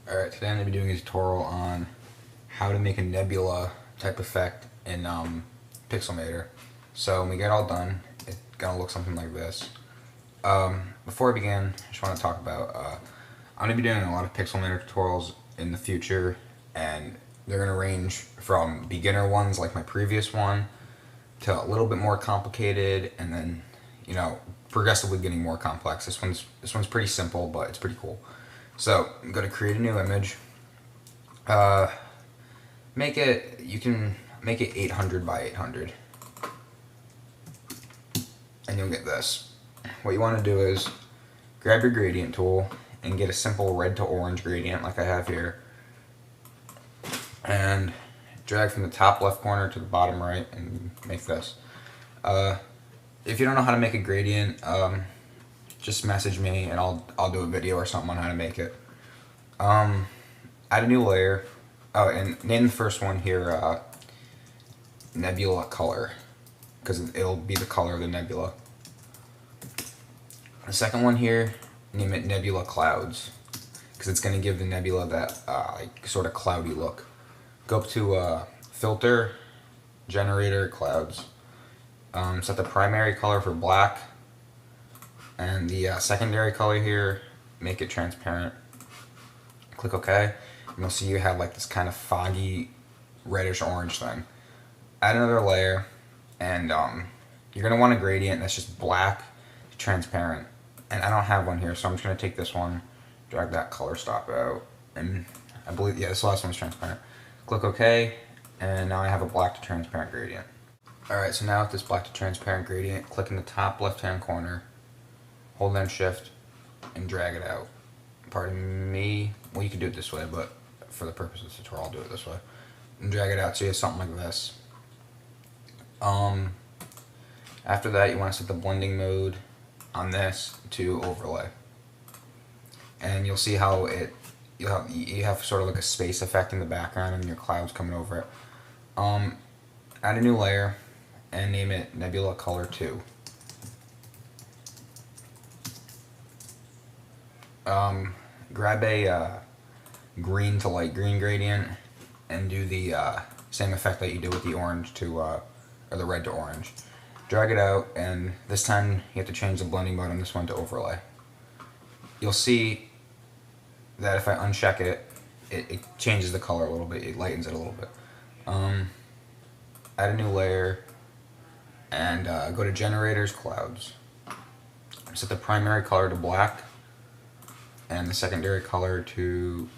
Alright, today I'm going to be doing a tutorial on how to make a nebula type effect in Pixelmator. So when we get all done, it's going to look something like this. Before I begin, I just want to talk about, I'm going to be doing a lot of Pixelmator tutorials in the future, and they're going to range from beginner ones like my previous one to a little bit more complicated, and then, you know, progressively getting more complex. This one's pretty simple, but it's pretty cool. So I'm going to create a new image. You can make it 800 by 800, and you'll get this. What you want to do is grab your gradient tool and get a simple red to orange gradient like I have here, and drag from the top left corner to the bottom right and make this. If you don't know how to make a gradient, just message me and I'll do a video or something on how to make it. Add a new layer. Oh, and name the first one here Nebula Color, because it'll be the color of the nebula. The second one here, name it Nebula Clouds, because it's going to give the nebula that like sort of cloudy look. Go up to Filter, Generator, Clouds. Set the primary color for black, and the secondary color here, make it transparent. Click OK, and you'll see you have like this kind of foggy reddish orange thing. Add another layer, and you're going to want a gradient that's just black, transparent. And I don't have one here, so I'm just going to take this one, drag that color stop out, and I believe, yeah, this last one's transparent. Click OK, and now I have a black to transparent gradient. Alright, so now with this black to transparent gradient, click in the top left hand corner, hold down shift, and drag it out. Pardon me, well, you can do it this way, but for the purpose of the tutorial I'll do it this way. And drag it out so you have something like this. After that, you want to set the blending mode on this to overlay. And you'll see how you have sort of like a space effect in the background and your clouds coming over it. Add a new layer and name it Nebula Color 2. Grab a green to light green gradient and do the same effect that you did with the orange to, or the red to orange. Drag it out, and this time you have to change the blending mode on this one to overlay. You'll see that if I uncheck it, it changes the color a little bit, it lightens it a little bit. Add a new layer, and go to Generators, Clouds. Set the primary color to black, and the secondary color to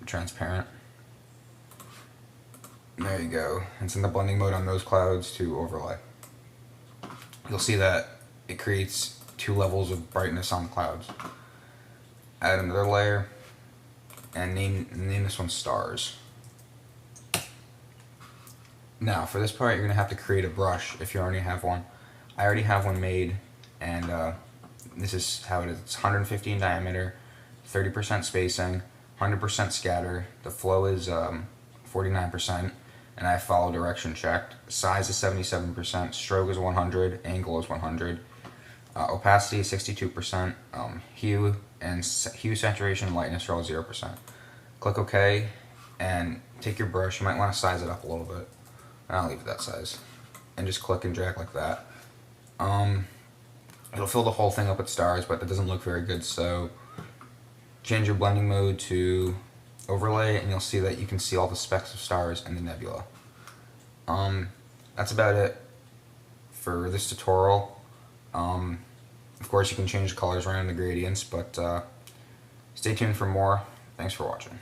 transparent. There you go. And send the blending mode on those clouds to overlay. You'll see that it creates two levels of brightness on clouds. Add another layer, and name this one Stars. Now, for this part, you're going to have to create a brush if you already have one. I already have one made, and this is how it is. It's 150 in diameter, 30% spacing, 100% scatter. The flow is 49%, and I follow direction checked. Size is 77%, stroke is 100, angle is 100, opacity is 62%, hue saturation, and lightness are all 0%. Click OK, and take your brush. You might want to size it up a little bit. I'll leave it that size, and just click and drag like that. It'll fill the whole thing up with stars, but that doesn't look very good, so change your blending mode to overlay, and you'll see that you can see all the specks of stars in the nebula. That's about it for this tutorial. Of course, you can change the colors around the gradients, but stay tuned for more. Thanks for watching.